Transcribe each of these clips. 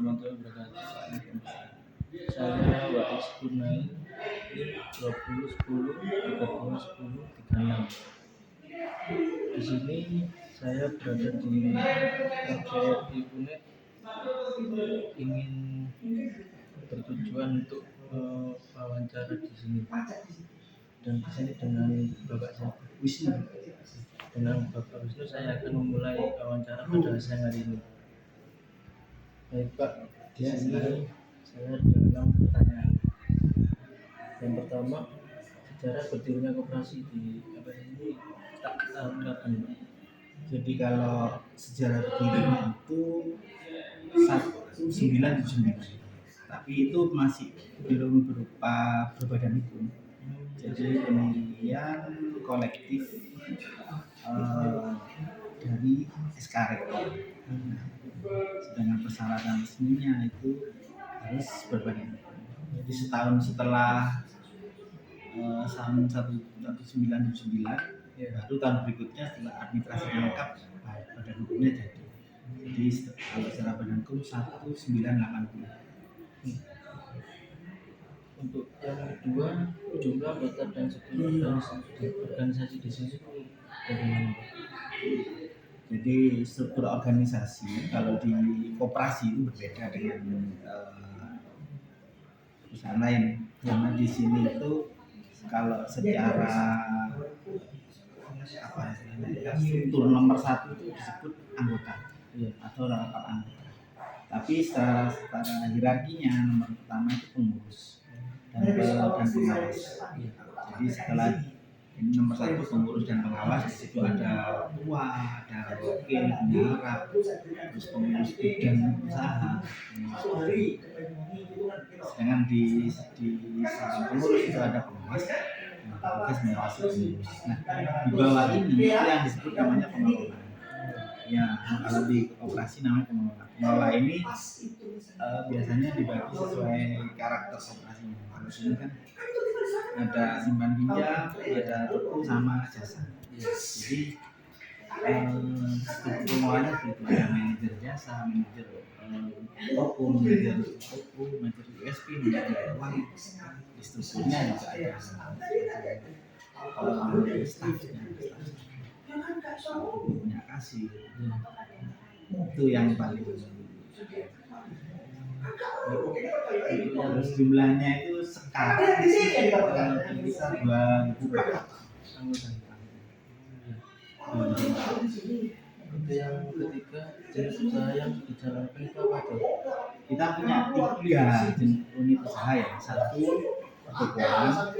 warahmatullahi wabarakatuh. Saya Wais Kurnain 20 10 32 10 36. Di sini saya berada di KBRI UNED, ingin bertujuan untuk wawancara di sini. Dan di sini dengan Bapak Wisnu. Dengan Bapak Wisnu saya akan memulai wawancara pada siang hari ini. Baik Pak, di sini saya ada 6 pertanyaan. Yang pertama, sejarah berdirinya koperasi di KBRI ini tahun kapan Pak? Jadi kalau sejarah berdirinya itu 1979, tapi itu masih belum berupa berbadan hukum. Jadi pendirian kolektif dari SKRI. Sedangkan persyaratan resminya itu harus berbadan hukum. Jadi setahun setelah tahun 1979, baru tahun berikutnya setelah administrasi lengkap badan hukumnya jadi. Jadi kalau secara badan hukum 1980. Untuk yang kedua, jumlah anggota dan struktur organisasi di sini bagaimana Pak? Jadi struktur organisasi kalau di koperasi itu berbeda dengan perusahaan lain, karena di sini itu kalau secara struktur nomor 1 itu disebut anggota atau rapat anggota. Tapi secara hierarkinya nomor pertama itu pengurus dan pengawas. Jadi setelah ini nomor 1 pengurus dan pengawas, di situ ada ketua, ada wakil, bendahara, terus pengurus bidang usaha. Sedangkan di samping pengurus itu ada pengawas, tugas mengawasi pengurus. Nah, di bawah ini itu yang disebut namanya pengelola. Ya, kalau di operasi namanya pengelola. Pengelola ini biasanya dibagi sesuai karakter operasinya. Kalau ini kan ada simpan pinjam, ada toko sama jasa. Jadi struktur pengelolanya begitu, ada manajer jasa, manajer toko, manajer USP, manajer uang. Di strukturnya juga ada staffnya, punya kasih. Itu yang paling. Terus jumlahnya itu sekarang bisa 2.400 anggota. Untuk yang ketiga, jenis usaha yang dijalankan itu apa tuh? Kita punya 3 jenis unit usaha ya. 1 pertokoan,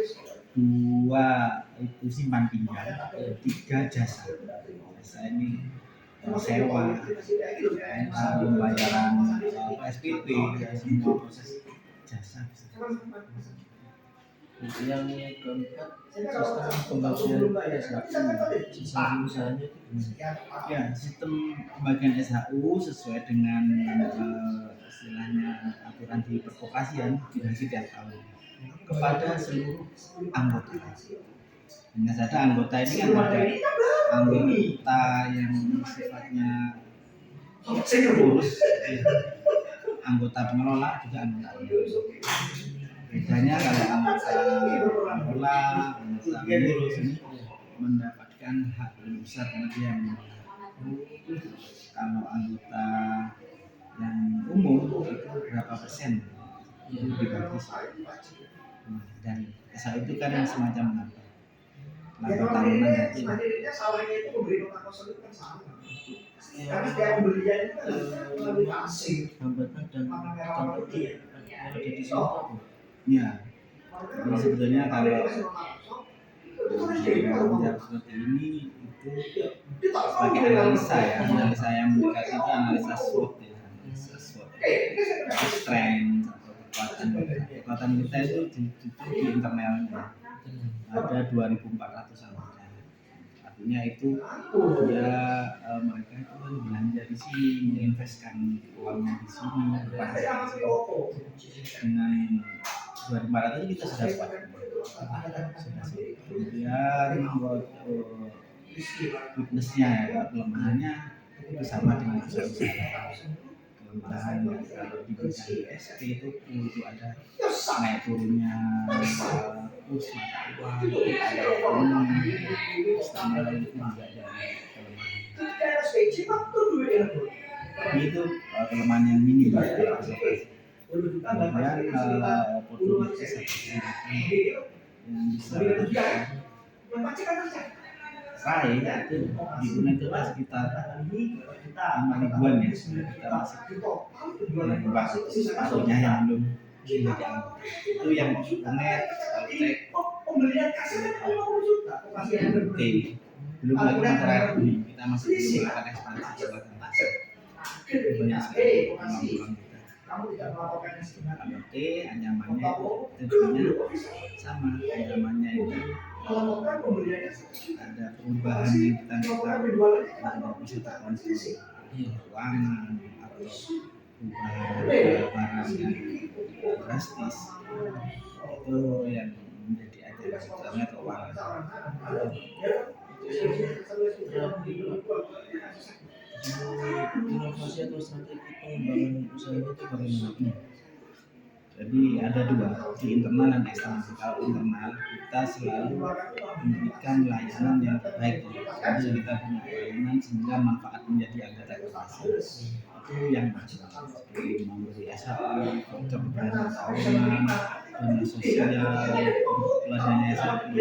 2 itu simpan pinjam, 3 jasa. Jasa ini sewa, pembayaran SPP, semua proses jasa. Untuk yang keempat, sistem pembagian SHU, sistem usahanya itu gimana? Ya, sistem pembagian SHU sesuai dengan istilahnya aturan di perkopasian dibagi tiap tahun kepada seluruh anggota. Hanya saja anggota ini kan ada anggota yang sifatnya pengurus, anggota pengelola, juga anggota pengurus. Bedanya kalau anggota pengelola, anggota pengurus ini mendapatkan hak lebih besar karena dia yang mengelola. Kalau anggota yang umum itu berapa persen itu dibagi. Dan SHU itu kan semacam laba tahunan ya. Hambatan dan tantangan yang ada di sini apa? Ya, jadi sebetulnya kalau menjawab seperti ini itu sebagai analisa ya, analisa yang mendekati itu analisa SWOT ya, analisa SWOT, strength atau kekuatan kita itu di internalnya ada 2.400 anggota. Artinya itu dia mereka itu kan belanja di sini, menginvestkan uangnya di sini, dengan 2.400 kita sudah dapat. Kemudian buat weaknessnya ya, kelemahannya itu sama dengan usaha. kelemahan kalau di bidang ISP itu ada naik turunnya kurs mata uang, ada ekonomi, standar itu juga ada kelemahan. Itu kelemahan yang minimal dari observasi. Kemudian oportunitas yang bisa raih itu di Unen itu sekitar 5.000-an ya, kita masih membahas soalnya yang belum menjadi anggota. Itu yang Unet, Altek, T, belum lagi masyarakat ini kita masih belum melakukan ekspansi jabatan. Banyak sekali peluang kita. Kalau T anyamannya tentunya sama, anyamannya itu ada perubahan yang kita tidak bisa terkontrol, keuangan atau perubahan barang yang drastis, itu yang menjadi ajaran sebenarnya keuangan. Inovasi atau strategi pengembangan usaha itu bagaimana? Jadi ada dua, di internal dan eksternal. Kalau internal kita selalu memberikan layanan yang terbaik. Jadi kita punya layanan sehingga manfaat menjadi anggota korporasi. Itu yang seperti memberi SHU, voucher dana tahunan, dana sosial, pelajaran SHU,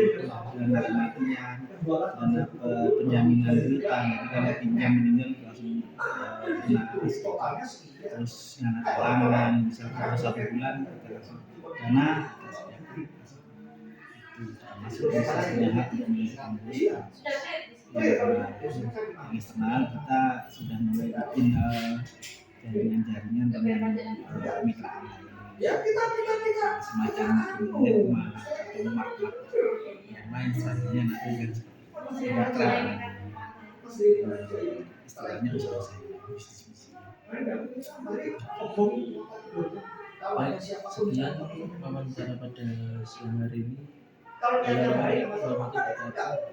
dana kematian, dana penjaminan hutang. Jadi kalau pinjam meninggal langsung dana terus dana talangan misalnya 1 bulan kita langsung dana itu termasuk bisa punya hak untuk menentukan hutang. Yang eksternal kita sudah mulai bikin jaringan-jaringan dengan mitra semacam Netma atau Mark yang lain selanjutnya nanti mitra istilahnya usaha bisnis. Baik, sekian wawancara pada siang hari ini. Assalamualaikum warahmatullahi wabarakatuh.